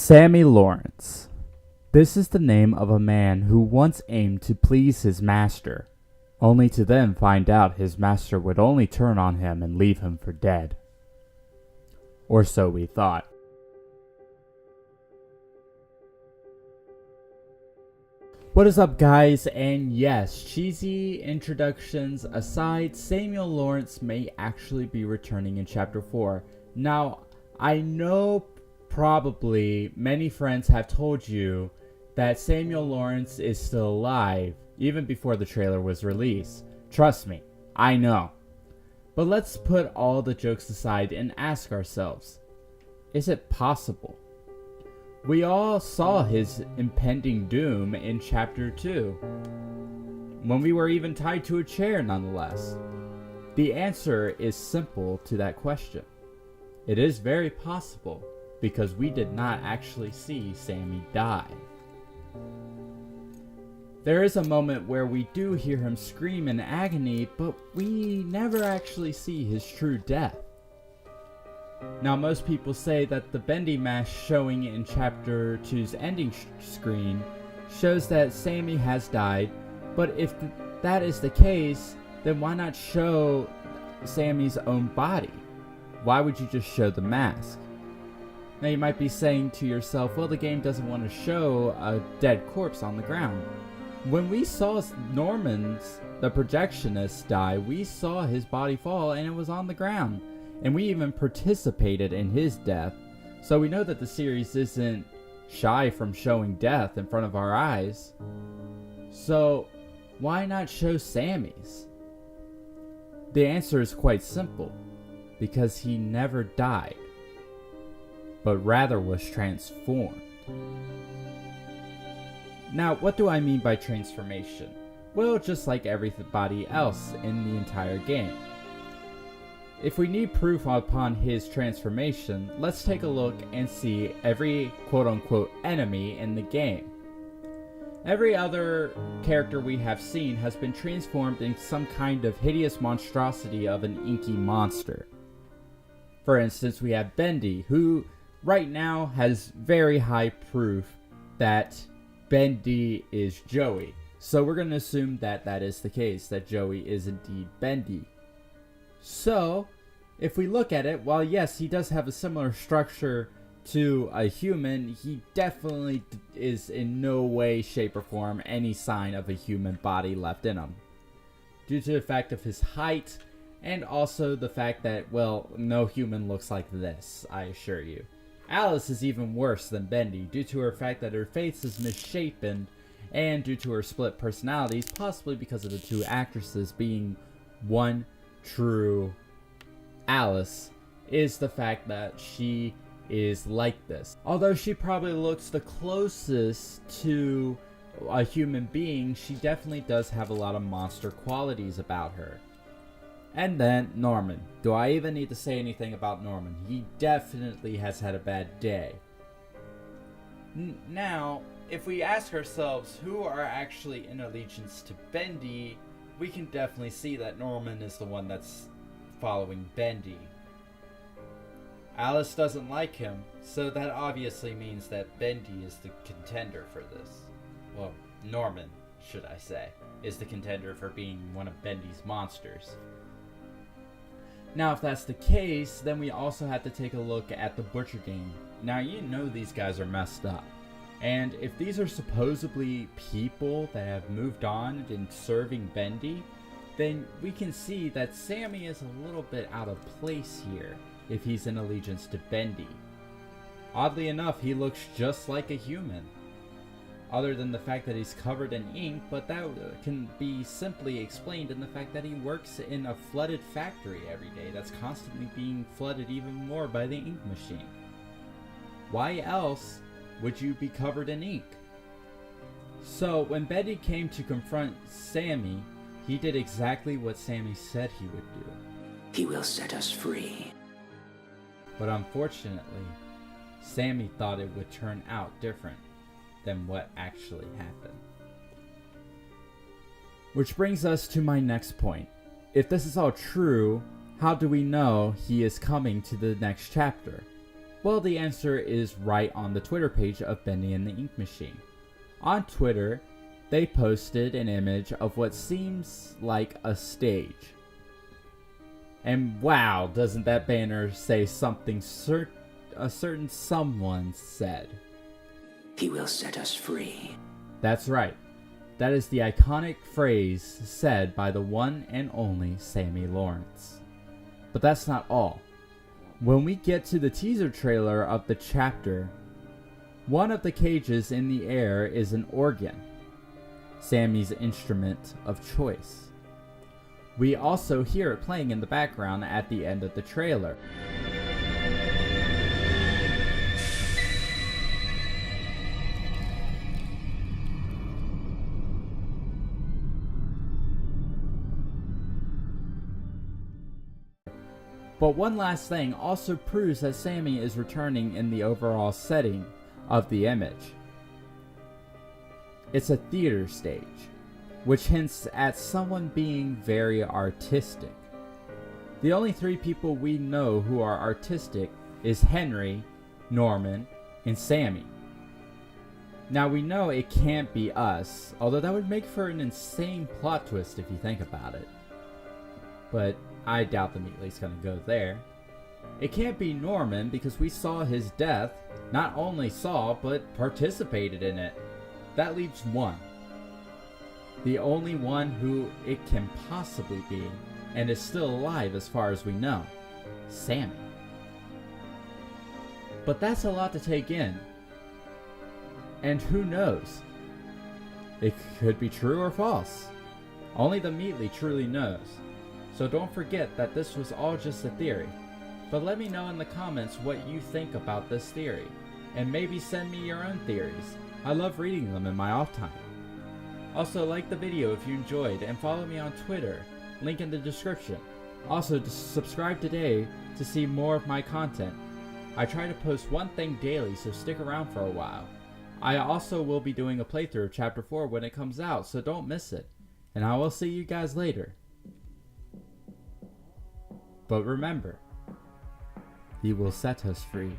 Sammy Lawrence. This is the name of a man who once aimed to please his master, only to then find out his master would only turn on him and leave him for dead. Or so we thought. What is up, guys? And yes, cheesy introductions aside, Samuel Lawrence may actually be returning in Chapter 4. Now, I know probably many friends have told you that Samuel Lawrence is still alive, even before the trailer was released. Trust me, I know. But let's put all the jokes aside and ask ourselves, is it possible? We all saw his impending doom in Chapter 2, when we were even tied to a chair nonetheless. The answer is simple to that question. It is very possible, because we did not actually see Sammy die. There is a moment where we do hear him scream in agony, but we never actually see his true death. Now, most people say that the Bendy mask showing in Chapter 2's ending screen shows that Sammy has died, but if that is the case, then why not show Sammy's own body? Why would you just show the mask? Now, you might be saying to yourself, well, the game doesn't want to show a dead corpse on the ground. When we saw Norman's, the projectionist, die, we saw his body fall and it was on the ground. And we even participated in his death, so we know that the series isn't shy from showing death in front of our eyes. So, why not show Sammy's? The answer is quite simple, because he never died, but rather was transformed. Now, what do I mean by transformation? Well, just like everybody else in the entire game. If we need proof upon his transformation, let's take a look and see every quote-unquote enemy in the game. Every other character we have seen has been transformed in some kind of hideous monstrosity of an inky monster. For instance, we have Bendy, who right now has very high proof that Bendy is Joey. So we're going to assume that that is the case, that Joey is indeed Bendy. So, if we look at it, while yes, he does have a similar structure to a human, he definitely is in no way, shape, or form any sign of a human body left in him. Due to the fact of his height, and also the fact that, well, no human looks like this, I assure you. Alice is even worse than Bendy, due to her fact that her face is misshapen, and due to her split personalities, possibly because of the two actresses being one true Alice, is the fact that she is like this. Although she probably looks the closest to a human being, she definitely does have a lot of monster qualities about her. And then Norman. Do I even need to say anything about Norman? He definitely has had a bad day. Now, if we ask ourselves who are actually in allegiance to Bendy, we can definitely see that Norman is the one that's following Bendy. Alice doesn't like him, so that obviously means that Bendy is the contender for this. Well, Norman, should I say, is the contender for being one of Bendy's monsters. Now, if that's the case, then we also have to take a look at the Butcher Gang. Now, you know these guys are messed up. And if these are supposedly people that have moved on in serving Bendy, then we can see that Sammy is a little bit out of place here if he's in allegiance to Bendy. Oddly enough, he looks just like a human, other than the fact that he's covered in ink, but that can be simply explained in the fact that he works in a flooded factory every day that's constantly being flooded even more by the ink machine. Why else would you be covered in ink? So when Bendy came to confront Sammy, he did exactly what Sammy said he would do. He will set us free. But unfortunately, Sammy thought it would turn out different than what actually happened. Which brings us to my next point. If this is all true, how do we know he is coming to the next chapter? Well, the answer is right on the Twitter page of Bendy and the Ink Machine. On Twitter, they posted an image of what seems like a stage. And wow, doesn't that banner say something a certain someone said? He will set us free. That's right. That is the iconic phrase said by the one and only Sammy Lawrence. But that's not all. When we get to the teaser trailer of the chapter, one of the cages in the air is an organ, Sammy's instrument of choice. We also hear it playing in the background at the end of the trailer. But one last thing also proves that Sammy is returning in the overall setting of the image. It's a theater stage, which hints at someone being very artistic. The only three people we know who are artistic is Henry, Norman, and Sammy. Now we know it can't be us, although that would make for an insane plot twist if you think about it. But I doubt the Meatly's gonna go there. It can't be Norman because we saw his death, not only saw, but participated in it. That leaves one. The only one who it can possibly be, and is still alive as far as we know, Sammy. But that's a lot to take in. And who knows? It could be true or false. Only the Meatly truly knows. So don't forget that this was all just a theory. But let me know in the comments what you think about this theory. And maybe send me your own theories. I love reading them in my off time. Also, like the video if you enjoyed and follow me on Twitter. Link in the description. Also, subscribe today to see more of my content. I try to post one thing daily, so stick around for a while. I also will be doing a playthrough of Chapter 4 when it comes out, so don't miss it. And I will see you guys later. But remember, he will set us free.